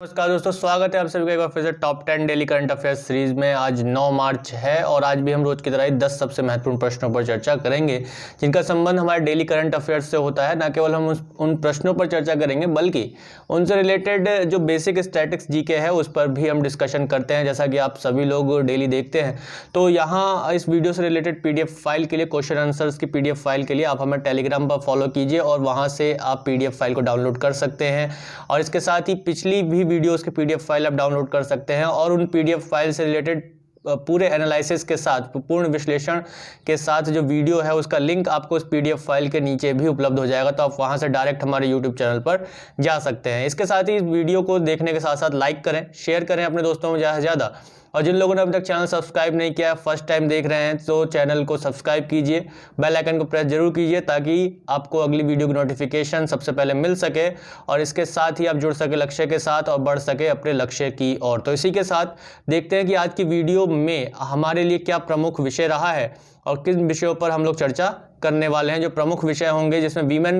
नमस्कार दोस्तों, स्वागत है आप सभी का एक बार फिर से top 10 daily current affairs series में। आज 9 मार्च है और आज भी हम रोज की तरह ही 10 सबसे महत्वपूर्ण प्रश्नों पर चर्चा करेंगे जिनका संबंध हमारे डेली करंट अफेयर्स से होता है। न केवल हम उन प्रश्नों पर चर्चा करेंगे बल्कि उनसे रिलेटेड जो बेसिक स्टैटिक्स जीके है उस पर भी हम डिस्कशन करते हैं, जैसा कि आप सभी लोग डेली देखते हैं। तो यहाँ इस वीडियो से रिलेटेड PDF फाइल के लिए, क्वेश्चन आंसर्स की PDF फाइल के लिए आप हमें टेलीग्राम पर फॉलो कीजिए और वहाँ से आप PDF फाइल को डाउनलोड कर सकते हैं। और इसके साथ ही पिछली भी वीडियोस के PDF फाइल आप डाउनलोड कर सकते हैं और उन PDF फाइल से रिलेटेड पूरे एनालिसिस के साथ, पूर्ण विश्लेषण के साथ जो वीडियो है उसका लिंक आपको उस PDF फाइल के नीचे भी उपलब्ध हो जाएगा। तो आप वहां से डायरेक्ट हमारे YouTube चैनल पर जा सकते हैं। इसके साथ ही इस वीडियो को देखने के साथ साथ लाइक करें, शेयर करें अपने दोस्तों में ज़्यादा से ज़्यादा। और जिन लोगों ने अभी तक चैनल सब्सक्राइब नहीं किया है, फर्स्ट टाइम देख रहे हैं, तो चैनल को सब्सक्राइब कीजिए, बेल आइकन को प्रेस जरूर कीजिए ताकि आपको अगली वीडियो की नोटिफिकेशन सबसे पहले मिल सके और इसके साथ ही आप जुड़ सके लक्ष्य के साथ और बढ़ सके अपने लक्ष्य की ओर। तो इसी के साथ देखते हैं कि आज की वीडियो में हमारे लिए क्या प्रमुख विषय रहा है और किन विषयों पर हम लोग चर्चा करने वाले हैं। जो प्रमुख विषय होंगे जिसमें वीमेन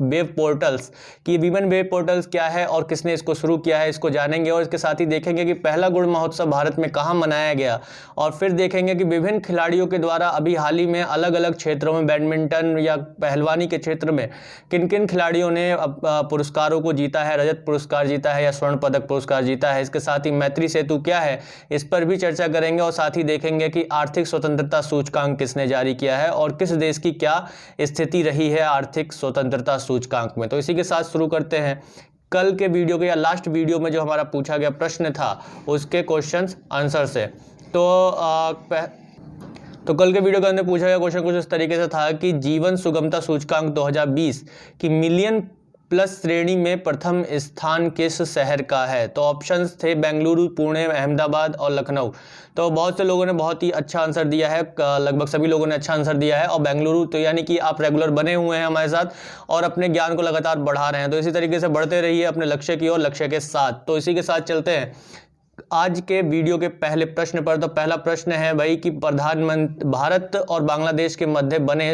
वेब पोर्टल्स की, वीमेन वेब पोर्टल्स क्या है और किसने इसको शुरू किया है, इसको जानेंगे। और इसके साथ ही देखेंगे कि पहला गुण महोत्सव भारत में कहाँ मनाया गया और फिर देखेंगे कि विभिन्न खिलाड़ियों के द्वारा अभी हाल ही में अलग अलग क्षेत्रों में, बैडमिंटन या पहलवानी के क्षेत्र में किन किन खिलाड़ियों ने पुरस्कारों को जीता है, रजत पुरस्कार जीता है या स्वर्ण पदक पुरस्कार जीता है। इसके साथ ही मैत्री सेतु क्या है, इस पर भी चर्चा करेंगे और साथ ही देखेंगे कि आर्थिक स्वतंत्रता सूचकांक किसने जारी किया है और किस देश की क्या स्थिति रही है आर्थिक स्वतंत्रता सूचकांक में। तो इसी के साथ शुरू करते हैं कल के वीडियो के या लास्ट वीडियो में जो हमारा पूछा गया प्रश्न था उसके क्वेश्चंस आंसर से। तो कल के वीडियो के अंदर पूछा गया क्वेश्चन कुछ इस तरीके से था कि जीवन सुगमता सूचकांक 2020 की मिलियन प्लस श्रेणी में प्रथम स्थान किस शहर का है। तो ऑप्शंस थे बेंगलुरु, पुणे, अहमदाबाद और लखनऊ। तो बहुत से लोगों ने बहुत ही अच्छा आंसर दिया है, लगभग सभी लोगों ने अच्छा आंसर दिया है। और बेंगलुरु तो यानी कि आप रेगुलर बने हुए हैं हमारे साथ और अपने ज्ञान को लगातार बढ़ा रहे हैं। तो इसी तरीके से बढ़ते रहिए अपने लक्ष्य की ओर, लक्ष्य के साथ। तो इसी के साथ चलते हैं आज के वीडियो के पहले प्रश्न पर। तो पहला प्रश्न है भाई कि प्रधानमंत्री भारत और बांग्लादेश के मध्य बने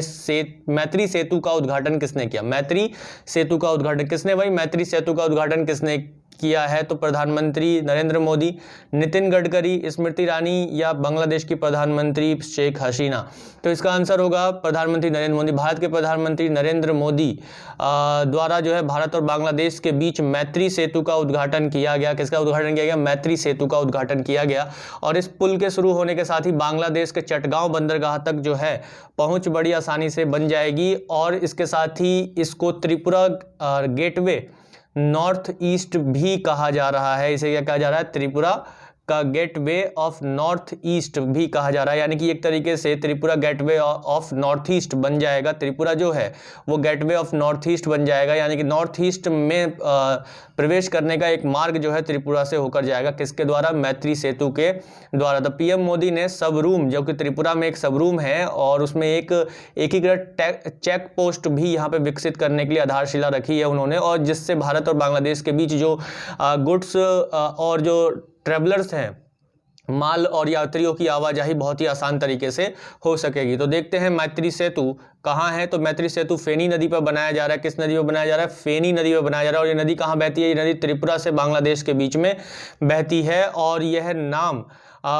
मैत्री सेतु का उद्घाटन किसने किया। मैत्री सेतु का उद्घाटन किसने, भाई मैत्री सेतु का उद्घाटन किसने किया है। तो प्रधानमंत्री नरेंद्र मोदी, नितिन गडकरी, स्मृति ईरानी या बांग्लादेश की प्रधानमंत्री शेख हसीना। तो इसका आंसर होगा प्रधानमंत्री नरेंद्र मोदी। भारत के प्रधानमंत्री नरेंद्र मोदी द्वारा जो है भारत और बांग्लादेश के बीच मैत्री सेतु का उद्घाटन किया गया। किसका उद्घाटन किया गया, मैत्री सेतु का उद्घाटन किया गया। और इस पुल के शुरू होने के साथ ही बांग्लादेश के चटगांव बंदरगाह तक जो है पहुंच बड़ी आसानी से बन जाएगी और इसके साथ ही इसको त्रिपुरा गेटवे नॉर्थ ईस्ट भी कहा जा रहा है। इसे क्या कहा जा रहा है, त्रिपुरा का गेटवे ऑफ नॉर्थ ईस्ट भी कहा जा रहा है। यानी कि एक तरीके से Tripura gateway of north east बन जाएगा। त्रिपुरा जो है वो गेटवे ऑफ नॉर्थ ईस्ट बन जाएगा, यानी कि नॉर्थ ईस्ट में प्रवेश करने का एक मार्ग जो है त्रिपुरा से होकर जाएगा। किसके द्वारा, मैत्री सेतु के द्वारा। तो PM मोदी ने सबरूम, जो कि त्रिपुरा में एक सबरूम है और उसमें एक एकीकृत चेक पोस्ट भी यहाँ पे विकसित करने के लिए आधारशिला रखी है उन्होंने, और जिससे भारत और बांग्लादेश के बीच जो गुड्स और जो ट्रेवलर्स हैं, माल और यात्रियों की आवाजाही बहुत ही आसान तरीके से हो सकेगी। तो देखते हैं मैत्री सेतु कहाँ है। तो मैत्री सेतु फेनी नदी पर बनाया जा रहा है। किस नदी पर बनाया जा रहा है, फेनी नदी पर बनाया जा रहा है। और ये नदी कहाँ बहती है, ये नदी त्रिपुरा से बांग्लादेश के बीच में बहती है। और यह नाम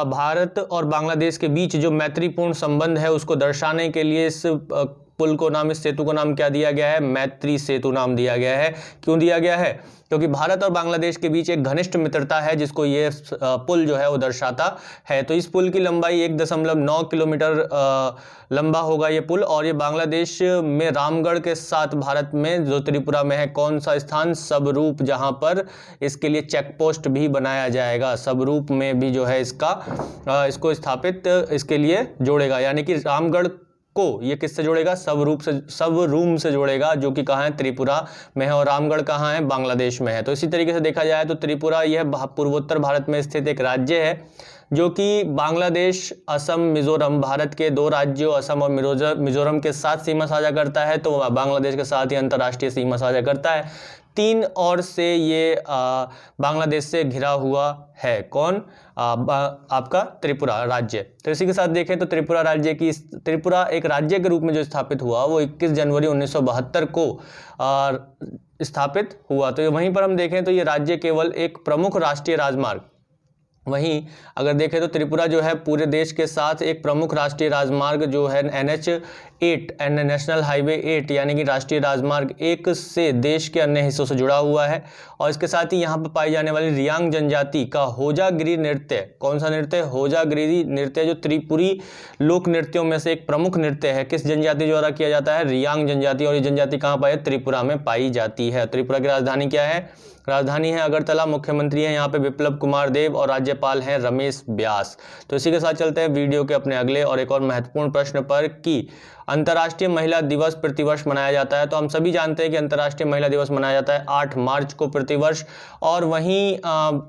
भारत और बांग्लादेश के बीच जो मैत्रीपूर्ण संबंध है उसको दर्शाने के लिए इस पुल को नाम, इस सेतु को नाम क्या दिया गया है, मैत्री सेतु नाम दिया गया है। क्यों दिया गया है, क्योंकि भारत और बांग्लादेश के बीच एक घनिष्ठ मित्रता है जिसको ये पुल जो है वो दर्शाता है। तो इस पुल की लंबाई 1.9 किलोमीटर लंबा होगा ये पुल। और ये बांग्लादेश में रामगढ़ के साथ भारत में जो त्रिपुरा में है कौन सा स्थान, सबरूप, जहां पर इसके लिए चेक पोस्ट भी बनाया जाएगा। सबरूप में भी जो है इसको स्थापित इसके लिए जोड़ेगा, यानी कि रामगढ़ को ये किससे जोड़ेगा, सबरूम से जोड़ेगा, जो कि कहाँ है, त्रिपुरा में है। और रामगढ़ कहाँ है, बांग्लादेश में है। तो इसी तरीके से देखा जाए तो त्रिपुरा यह पूर्वोत्तर भारत में स्थित एक राज्य है जो कि बांग्लादेश, असम, मिजोरम, भारत के 2 राज्यों असम और मिजोरम के साथ सीमा साझा करता है। तो बांग्लादेश के साथ ही अंतर्राष्ट्रीय सीमा साझा करता है। 3 ओर से ये बांग्लादेश से घिरा हुआ है। कौन? आपका त्रिपुरा राज्य। तो इसी के साथ देखें तो त्रिपुरा एक राज्य के रूप में जो स्थापित हुआ वो 21 जनवरी 1972 को स्थापित हुआ। तो वहीं पर हम देखें तो ये राज्य केवल एक प्रमुख राष्ट्रीय राजमार्ग, वहीं अगर देखें तो त्रिपुरा जो है पूरे देश के साथ एक प्रमुख राष्ट्रीय राजमार्ग जो है NH8 नेशनल हाईवे 8 यानी कि राष्ट्रीय राजमार्ग 1 से देश के अन्य हिस्सों से जुड़ा हुआ है। और इसके साथ ही यहाँ पर पाई जाने वाली रियांग जनजाति का होजागिरी नृत्य, कौन सा नृत्य? होजागिरी नृत्य, जो त्रिपुरी लोक नृत्यों में से एक प्रमुख नृत्य है। किस जनजाति द्वारा किया जाता है? रियांग जनजाति। और ये जनजाति कहाँ पाई है? त्रिपुरा में पाई जाती है। त्रिपुरा की राजधानी क्या है? राजधानी है अगरतला। मुख्यमंत्री हैं यहाँ पे विप्लव कुमार देव और राज्यपाल हैं रमेश व्यास। तो इसी के साथ चलते हैं वीडियो के अपने अगले और एक और महत्वपूर्ण प्रश्न पर कि अंतर्राष्ट्रीय महिला दिवस प्रतिवर्ष मनाया जाता है। तो हम सभी जानते हैं कि अंतर्राष्ट्रीय महिला दिवस मनाया जाता है 8 मार्च को प्रतिवर्ष, और वहीं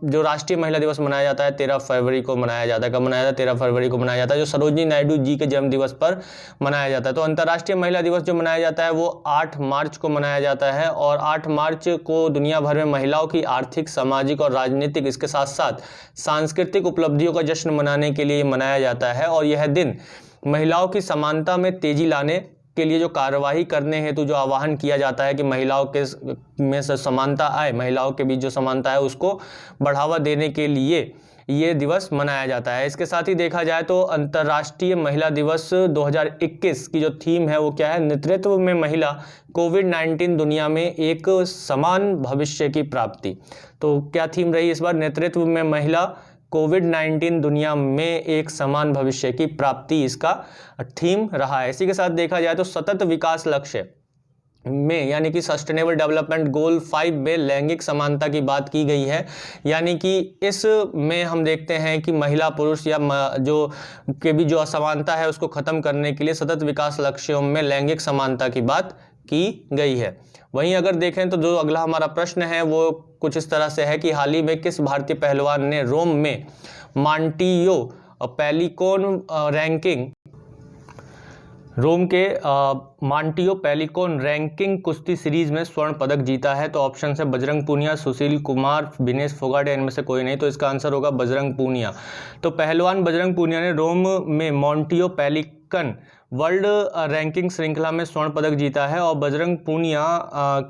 जो राष्ट्रीय महिला दिवस मनाया जाता है 13 फरवरी को मनाया जाता है। कब मनाया जाता है? 13 फरवरी को मनाया जाता है, जो सरोजिनी नायडू जी के जन्म दिवस पर मनाया जाता है। तो अंतर्राष्ट्रीय महिला दिवस जो मनाया जाता है वो 8 मार्च को मनाया जाता है, और 8 मार्च को दुनिया भर में महिलाओं की आर्थिक, सामाजिक और राजनीतिक, इसके साथ साथ सांस्कृतिक उपलब्धियों का जश्न मनाने के लिए मनाया जाता है। और यह दिन महिलाओं की समानता में तेजी लाने के लिए जो कार्यवाही करने हेतु जो आह्वान किया जाता है कि महिलाओं के में समानता आए, महिलाओं के बीच जो समानता है उसको बढ़ावा देने के लिए ये दिवस मनाया जाता है। इसके साथ ही देखा जाए तो अंतर्राष्ट्रीय महिला दिवस 2021 की जो थीम है वो क्या है? नेतृत्व में महिला, कोविड-19 दुनिया में एक समान भविष्य की प्राप्ति। तो क्या थीम रही इस बार? नेतृत्व में महिला, कोविड-19 दुनिया में एक समान भविष्य की प्राप्ति इसका थीम रहा है। इसी के साथ देखा जाए तो सतत विकास लक्ष्य में यानी कि सस्टेनेबल डेवलपमेंट गोल 5 में लैंगिक समानता की बात की गई है। यानी कि इस में हम देखते हैं कि महिला पुरुष या जो के भी जो असमानता है उसको खत्म करने के लिए सतत विकास लक्ष्यों में लैंगिक समानता की बात की गई है। वहीं अगर देखें तो जो अगला हमारा प्रश्न है वो कुछ इस तरह से है कि हाल ही में किस भारतीय पहलवान ने रोम में मॉन्टियो पेलिकोन रैंकिंग कुश्ती सीरीज में स्वर्ण पदक जीता है? तो ऑप्शन है बजरंग पूनिया, सुशील कुमार, विनेश फोगाट, इनमें से कोई नहीं। तो इसका आंसर होगा बजरंग पूनिया। तो पहलवान बजरंग पूनिया ने रोम में मॉन्टियो पेलिकन वर्ल्ड रैंकिंग श्रृंखला में स्वर्ण पदक जीता है, और बजरंग पूनिया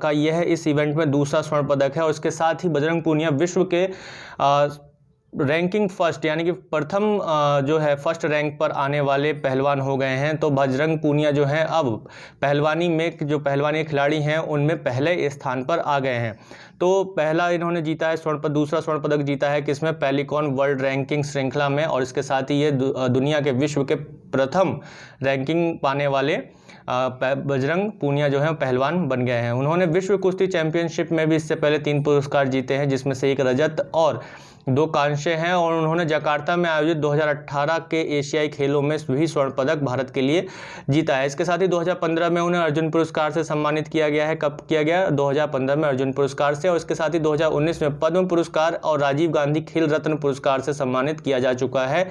का यह इस इवेंट में दूसरा स्वर्ण पदक है। और इसके साथ ही बजरंग पूनिया विश्व के रैंकिंग फर्स्ट यानी कि प्रथम जो है फर्स्ट रैंक पर आने वाले पहलवान हो गए हैं। तो बजरंग पूनिया जो है अब पहलवानी में जो पहलवानी खिलाड़ी हैं उनमें पहले स्थान पर आ गए हैं। तो पहला इन्होंने जीता है स्वर्ण पदक, दूसरा स्वर्ण पदक जीता है किसमें? पेलिकॉन वर्ल्ड रैंकिंग श्रृंखला में। और इसके साथ ही ये दुनिया के विश्व के प्रथम रैंकिंग पाने वाले बजरंग पूनिया जो है पहलवान बन गए हैं। उन्होंने विश्व कुश्ती चैंपियनशिप में भी इससे पहले 3 पुरस्कार जीते हैं, जिसमें से 1 रजत और 2 कांस्य हैं। और उन्होंने जकार्ता में आयोजित 2018 के एशियाई खेलों में भी स्वर्ण पदक भारत के लिए जीता है। इसके साथ ही 2015 में उन्हें अर्जुन पुरस्कार से सम्मानित किया गया है। कब किया गया? 2015 में अर्जुन पुरस्कार से। और इसके साथ ही 2019 में पद्म पुरस्कार और राजीव गांधी खेल रत्न पुरस्कार से सम्मानित किया जा चुका है।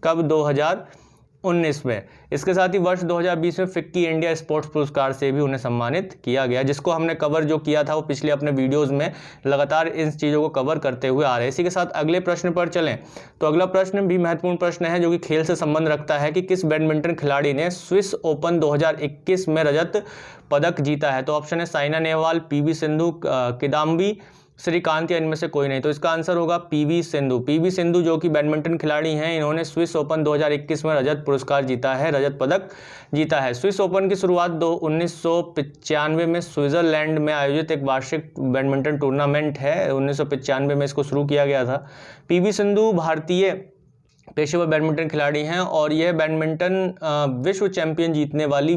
कब? 2019 में। इसके साथ ही वर्ष 2020 में फिक्की इंडिया स्पोर्ट्स पुरस्कार से भी उन्हें सम्मानित किया गया, जिसको हमने कवर जो किया था वो पिछले अपने वीडियोस में लगातार इन चीज़ों को कवर करते हुए आ रहे हैं। इसी के साथ अगले प्रश्न पर चलें तो अगला प्रश्न भी महत्वपूर्ण प्रश्न है जो कि खेल से संबंध रखता है कि किस बैडमिंटन खिलाड़ी ने स्विस ओपन 2021 में रजत पदक जीता है? तो ऑप्शन है साइना नेहवाल, पीवी सिंधु, किदाम्बी श्रीकांत या इनमें से कोई नहीं। तो इसका आंसर होगा पीवी सिंधु। पीवी सिंधु जो कि बैडमिंटन खिलाड़ी हैं, इन्होंने स्विस ओपन 2021 में रजत पुरस्कार जीता है, रजत पदक जीता है। स्विस ओपन की शुरुआत 1995 में स्विट्जरलैंड में आयोजित एक वार्षिक बैडमिंटन टूर्नामेंट है, 1995 में इसको शुरू किया गया था। पीवी सिंधु भारतीय पेशेवर बैडमिंटन खिलाड़ी हैं और यह बैडमिंटन विश्व चैंपियन जीतने वाली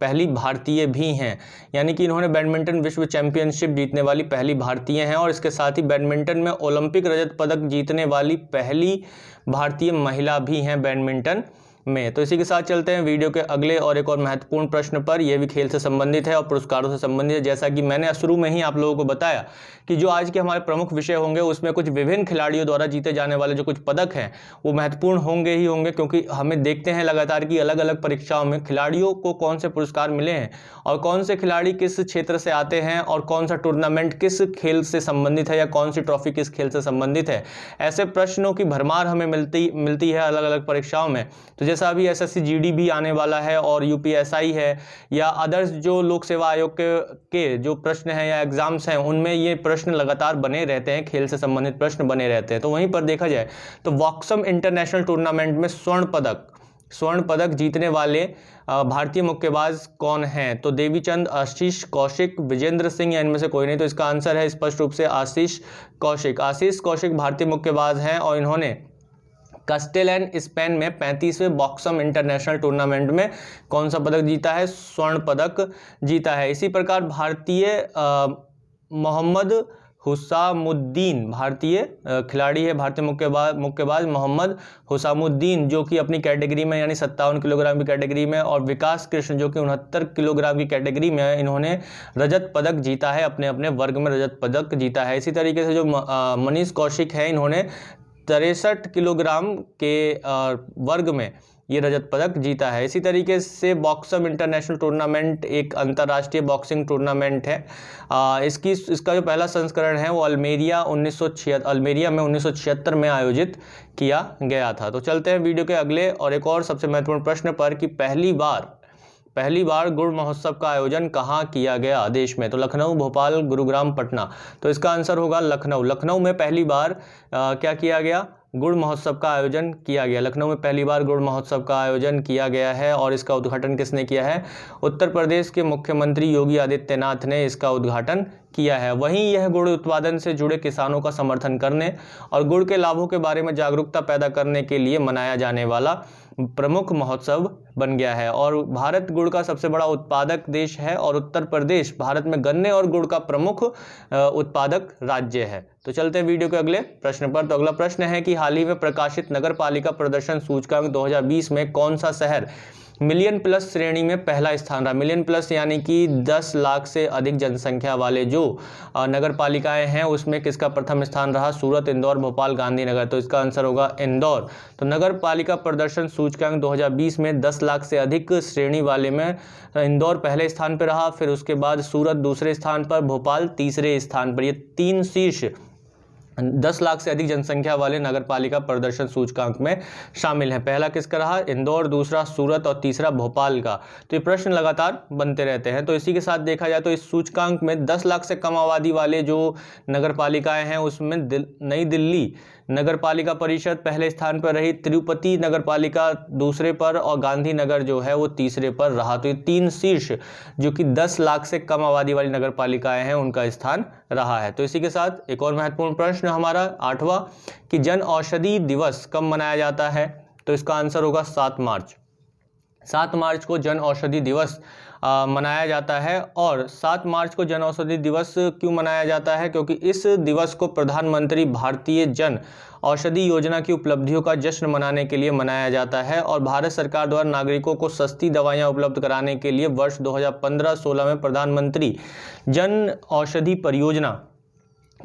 पहली भारतीय भी हैं, यानी कि इन्होंने बैडमिंटन विश्व चैंपियनशिप जीतने वाली पहली भारतीय हैं। और इसके साथ ही बैडमिंटन में ओलंपिक रजत पदक जीतने वाली पहली भारतीय महिला भी हैं बैडमिंटन में। तो इसी के साथ चलते हैं वीडियो के अगले और एक और महत्वपूर्ण प्रश्न पर। यह भी खेल से संबंधित है और पुरस्कारों से संबंधित है। जैसा कि मैंने शुरू में ही आप लोगों को बताया कि जो आज के हमारे प्रमुख विषय होंगे उसमें कुछ विभिन्न खिलाड़ियों द्वारा जीते जाने वाले जो कुछ पदक हैं वो महत्वपूर्ण होंगे ही होंगे, क्योंकि हमें देखते हैं लगातार कि अलग अलग परीक्षाओं में खिलाड़ियों को कौन से पुरस्कार मिले हैं और कौन से खिलाड़ी किस क्षेत्र से आते हैं और कौन सा टूर्नामेंट किस खेल से संबंधित है या कौन सी ट्रॉफी किस खेल से संबंधित है। ऐसे प्रश्नों की भरमार हमें मिलती है अलग अलग परीक्षाओं में। तो जैसा अभी एसएससी जीडी भी आने वाला है और यूपीएसआई है या अदर्स जो लोक सेवा आयोग के जो प्रश्न हैं या एग्जाम्स हैं उनमें ये प्रश्न लगातार बने रहते हैं, खेल से संबंधित प्रश्न बने रहते हैं। तो वहीं पर देखा जाए तो वॉक्सम इंटरनेशनल टूर्नामेंट में स्वर्ण पदक जीतने वाले भारतीय मुक्केबाज कौन हैं? तो देवीचंद, आशीष कौशिक, विजेंद्र सिंह या इनमें से कोई नहीं। तो इसका आंसर है स्पष्ट रूप से आशीष कौशिक भारतीय मुक्केबाज हैं और इन्होंने कस्टेलन स्पेन में 35वें बॉक्सम इंटरनेशनल टूर्नामेंट में कौन सा पदक जीता है? स्वर्ण पदक जीता है। इसी प्रकार भारतीय मोहम्मद हुसामुद्दीन भारतीय खिलाड़ी है, भारतीय मुक्केबाज मोहम्मद हुसामुद्दीन जो कि अपनी कैटेगरी में यानी 57 किलोग्राम की कैटेगरी में, और विकास कृष्ण जो कि 69 किलोग्राम की कैटेगरी में है, इन्होंने रजत पदक जीता है, अपने अपने वर्ग में रजत पदक जीता है। इसी तरीके से जो मनीष कौशिक है इन्होंने 63 किलोग्राम के वर्ग में ये रजत पदक जीता है। इसी तरीके से बॉक्सम इंटरनेशनल टूर्नामेंट एक अंतर्राष्ट्रीय बॉक्सिंग टूर्नामेंट है। इसका जो पहला संस्करण है वो अल्मेरिया में 1976 में आयोजित किया गया था। तो चलते हैं वीडियो के अगले और एक और सबसे महत्वपूर्ण प्रश्न पर कि पहली बार गुड़ महोत्सव का आयोजन कहाँ किया गया देश में? तो लखनऊ, भोपाल, गुरुग्राम, पटना। तो इसका आंसर होगा लखनऊ में पहली बार क्या किया गया? गुड़ महोत्सव का आयोजन किया गया। लखनऊ में पहली बार गुड़ महोत्सव का आयोजन किया गया है और इसका उद्घाटन किसने किया है? उत्तर प्रदेश के मुख्यमंत्री योगी आदित्यनाथ ने इसका उद्घाटन किया है। वहीं यह गुड़ उत्पादन से जुड़े किसानों का समर्थन करने और गुड़ के लाभों के बारे में जागरूकता पैदा करने के लिए मनाया जाने वाला प्रमुख महोत्सव बन गया है। और भारत गुड़ का सबसे बड़ा उत्पादक देश है और उत्तर प्रदेश भारत में गन्ने और गुड़ का प्रमुख उत्पादक राज्य है। तो चलते हैं वीडियो के अगले प्रश्न पर। तो अगला प्रश्न है कि हाल ही में प्रकाशित नगर पालिका प्रदर्शन सूचकांक 2020 में कौन सा शहर मिलियन प्लस श्रेणी में पहला स्थान रहा? मिलियन प्लस यानी कि 10 लाख से अधिक जनसंख्या वाले जो नगर पालिकाएं हैं उसमें किसका प्रथम स्थान रहा? सूरत, इंदौर, भोपाल, गांधीनगर। तो इसका आंसर होगा इंदौर। तो नगर पालिका प्रदर्शन सूचकांक 2020 में 10 लाख से अधिक श्रेणी वाले में इंदौर पहले स्थान पर रहा, फिर उसके बाद सूरत दूसरे स्थान पर, भोपाल तीसरे स्थान पर। ये 3 शीर्ष 10 लाख से अधिक जनसंख्या वाले नगर पालिका प्रदर्शन सूचकांक में शामिल हैं। पहला किसका रहा? इंदौर, दूसरा सूरत और तीसरा भोपाल का। तो ये प्रश्न लगातार बनते रहते हैं। तो इसी के साथ देखा जाए तो इस सूचकांक में 10 लाख से कम आबादी वाले जो नगर पालिकाएं हैं उसमें नई दिल्ली नगर पालिका परिषद पहले स्थान पर रही, तिरुपति नगर पालिका दूसरे पर और गांधीनगर जो है वो तीसरे पर रहा। तो ये 3 शीर्ष जो कि 10 लाख से कम आबादी वाली नगर पालिकाएं हैं उनका स्थान रहा है। तो इसी के साथ एक और महत्वपूर्ण प्रश्न हमारा 8वां कि जन औषधि दिवस कब मनाया जाता है? तो इसका आंसर होगा 7 मार्च। 7 मार्च को जन औषधि दिवस मनाया जाता है। और 7 मार्च को जन औषधि दिवस क्यों मनाया जाता है? क्योंकि इस दिवस को प्रधानमंत्री भारतीय जन औषधि योजना की उपलब्धियों का जश्न मनाने के लिए मनाया जाता है। और भारत सरकार द्वारा नागरिकों को सस्ती दवाइयां उपलब्ध कराने के लिए वर्ष 2015-16 में प्रधानमंत्री जन औषधि परियोजना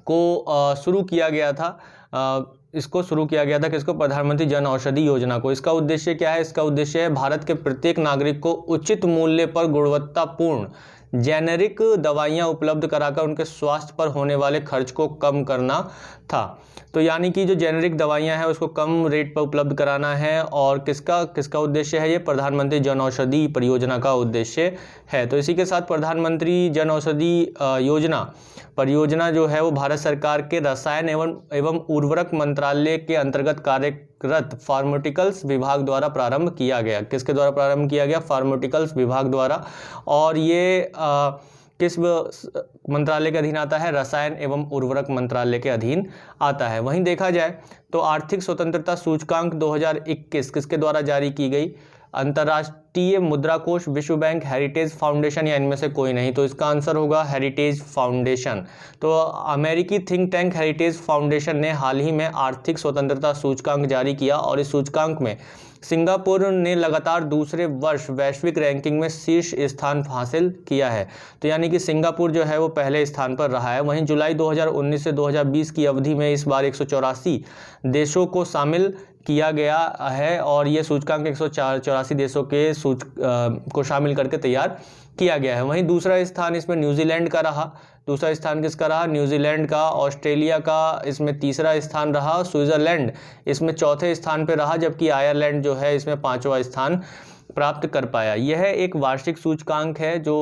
को शुरू किया गया था। इसको शुरू किया गया था किसको? प्रधानमंत्री जन औषधि योजना को। इसका उद्देश्य क्या है? इसका उद्देश्य है भारत के प्रत्येक नागरिक को उचित मूल्य पर गुणवत्तापूर्ण जेनेरिक दवाइयां उपलब्ध कराकर उनके स्वास्थ्य पर होने वाले खर्च को कम करना था। तो यानी कि जो जेनेरिक दवाइयां हैं उसको कम रेट पर उपलब्ध कराना है। और किसका उद्देश्य है? ये प्रधानमंत्री जन औषधि परियोजना का उद्देश्य है। तो इसी के साथ प्रधानमंत्री जन औषधि परियोजना जो है वो भारत सरकार के रसायन एवं उर्वरक मंत्रालय के अंतर्गत कार्यरत फार्मास्यूटिकल्स विभाग द्वारा प्रारंभ किया गया। किसके द्वारा प्रारंभ किया गया? फार्मास्यूटिकल्स विभाग द्वारा। और ये किस मंत्रालय के अधीन आता है? रसायन एवं उर्वरक मंत्रालय के अधीन आता है। वहीं देखा जाए तो आर्थिक स्वतंत्रता सूचकांक 2021 किसके द्वारा जारी की गई? अंतर्राष्ट्रीय मुद्रा कोष, विश्व बैंक, हेरिटेज फाउंडेशन या इनमें से कोई नहीं। तो इसका आंसर होगा हेरिटेज फाउंडेशन। तो अमेरिकी थिंक टैंक हेरिटेज फाउंडेशन ने हाल ही में आर्थिक स्वतंत्रता सूचकांक जारी किया और इस सूचकांक में सिंगापुर ने लगातार दूसरे वर्ष वैश्विक रैंकिंग में शीर्ष स्थान हासिल किया है। तो यानी कि सिंगापुर जो है वो पहले स्थान पर रहा है। वहीं जुलाई 2019 से 2020 की अवधि में इस बार 184 देशों को शामिल किया गया है और ये सूचकांक 184 देशों के को शामिल करके तैयार किया गया है। वहीं दूसरा स्थान इसमें न्यूजीलैंड का रहा। दूसरा स्थान किसका रहा? न्यूजीलैंड का। ऑस्ट्रेलिया का इसमें तीसरा स्थान रहा। स्विट्जरलैंड इसमें चौथे स्थान पर रहा, जबकि आयरलैंड जो है इसमें 5वां स्थान प्राप्त कर पाया। यह एक वार्षिक सूचकांक है जो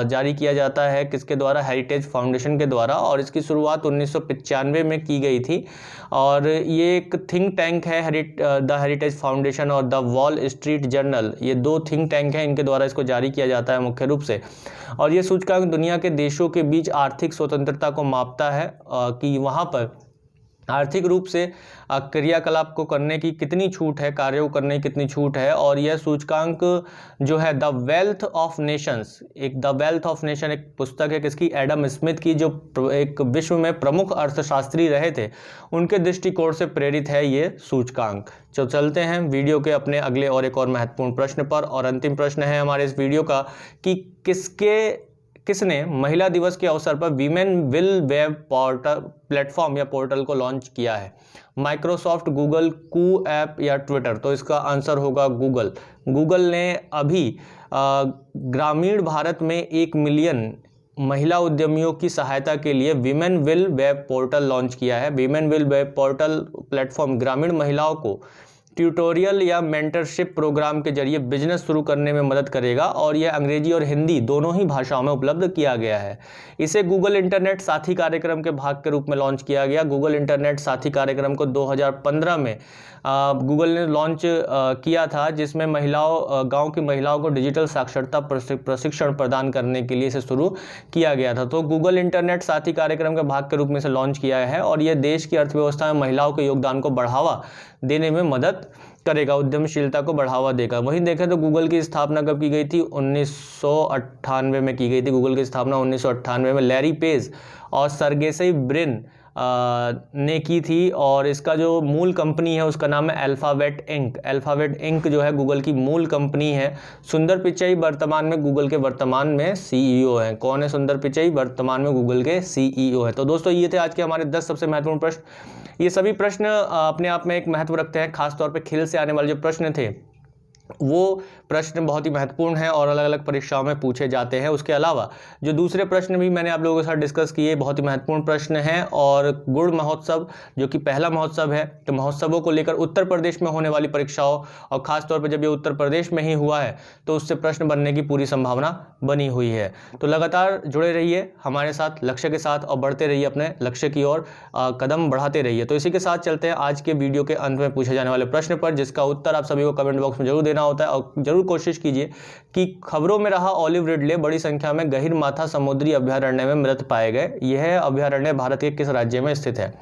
जारी किया जाता है किसके द्वारा? हेरिटेज फाउंडेशन के द्वारा, और इसकी शुरुआत 1995 में की गई थी। और ये एक थिंक टैंक है, द हेरिटेज फाउंडेशन और द वॉल स्ट्रीट जर्नल, ये 2 थिंक टैंक हैं, इनके द्वारा इसको जारी किया जाता है मुख्य रूप से। और ये सूचकांक दुनिया के देशों के बीच आर्थिक स्वतंत्रता को मापता है कि वहाँ पर आर्थिक रूप से क्रियाकलाप को करने की कितनी छूट है, कार्यों को करने की कितनी छूट है। और यह सूचकांक जो है the wealth of Nations, the wealth of nation एक पुस्तक है किसकी? एडम स्मिथ की, जो एक विश्व में प्रमुख अर्थशास्त्री रहे थे, उनके दृष्टिकोण से प्रेरित है ये सूचकांक। तो चलते हैं वीडियो के अपने अगले और एक और महत्वपूर्ण प्रश्न पर। और अंतिम प्रश्न है हमारे इस वीडियो का कि किसने महिला दिवस के अवसर पर वीमेन विल वेब प्लेटफॉर्म या पोर्टल को लॉन्च किया है? माइक्रोसॉफ्ट, गूगल, कू ऐप या ट्विटर? तो इसका आंसर होगा गूगल। गूगल ने अभी ग्रामीण भारत में 1 मिलियन महिला उद्यमियों की सहायता के लिए women will web portal launch किया है। Women will web portal platform ग्रामीण महिलाओं को ट्यूटोरियल या मेंटरशिप प्रोग्राम के जरिए बिजनेस शुरू करने में मदद करेगा और यह अंग्रेजी और हिंदी दोनों ही भाषाओं में उपलब्ध किया गया है। इसे गूगल इंटरनेट साथी कार्यक्रम के भाग के रूप में लॉन्च किया गया। गूगल इंटरनेट साथी कार्यक्रम को 2015 में गूगल ने लॉन्च किया था, जिसमें गांव की महिलाओं को डिजिटल साक्षरता प्रशिक्षण प्रदान करने के लिए इसे शुरू किया गया था। तो गूगल इंटरनेट साथी कार्यक्रम के भाग के रूप में इसे लॉन्च किया है और यह देश की अर्थव्यवस्था में महिलाओं के योगदान को बढ़ावा देने में मदद करेगा, उद्यमशीलता को बढ़ावा देगा। वहीं देखें तो गूगल की स्थापना कब की गई थी? 1998 में की गई थी। गूगल की स्थापना 1998 में लैरी पेज और सर्गेई ब्रिन ने की थी और इसका जो मूल कंपनी है उसका नाम है अल्फाबेट इंक। अल्फाबेट इंक जो है गूगल की मूल कंपनी है। सुंदर पिचई वर्तमान में गूगल के वर्तमान में CEO हैं। कौन है सुंदर पिचई? वर्तमान में गूगल के CEO है। तो दोस्तों ये थे आज के हमारे 10 सबसे महत्वपूर्ण प्रश्न। ये सभी प्रश्न अपने आप में एक महत्व रखते हैं। खासतौर पर खेल से आने वाले जो प्रश्न थे वो प्रश्न बहुत ही महत्वपूर्ण हैं और अलग अलग परीक्षाओं में पूछे जाते हैं। उसके अलावा जो दूसरे प्रश्न भी मैंने आप लोगों के साथ डिस्कस किए बहुत ही महत्वपूर्ण प्रश्न हैं। और गुड़ महोत्सव जो कि पहला महोत्सव है, तो महोत्सवों को लेकर उत्तर प्रदेश में होने वाली परीक्षाओं और खासतौर पर जब ये उत्तर प्रदेश में ही हुआ है तो उससे प्रश्न बनने की पूरी संभावना बनी हुई है। तो लगातार जुड़े रहिए हमारे साथ, लक्ष्य के साथ, और बढ़ते रहिए अपने लक्ष्य की ओर, कदम बढ़ाते रहिए। तो इसी के साथ चलते हैं आज के वीडियो के अंत में पूछे जाने वाले प्रश्न पर, जिसका उत्तर आप सभी को कमेंट बॉक्स में जरूर देना होता है। और जरूर कोशिश कीजिए कि खबरों में रहा ऑलिव रिडले बड़ी संख्या में गहीरमाथा समुद्री अभयारण्य में मृत पाए गए। यह अभयारण्य भारत के किस राज्य में स्थित है?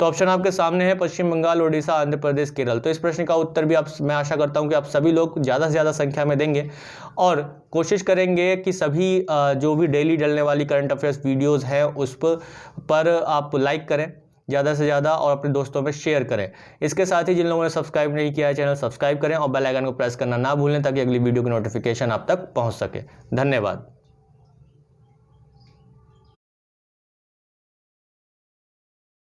तो ऑप्शन आपके सामने है, पश्चिम बंगाल, ओडिशा, आंध्र प्रदेश, केरल। तो इस प्रश्न का उत्तर भी मैं आशा करता हूं कि आप सभी लोग ज़्यादा से ज़्यादा संख्या में देंगे और कोशिश करेंगे कि सभी जो भी डेली डलने वाली करंट अफेयर्स वीडियोज़ हैं उस पर आप लाइक करें ज़्यादा से ज़्यादा और अपने दोस्तों में शेयर करें। इसके साथ ही जिन लोगों ने सब्सक्राइब नहीं किया है चैनल सब्सक्राइब करें और बेल आइकन को प्रेस करना ना भूलें ताकि अगली वीडियो की नोटिफिकेशन आप तक पहुंच सके। धन्यवाद।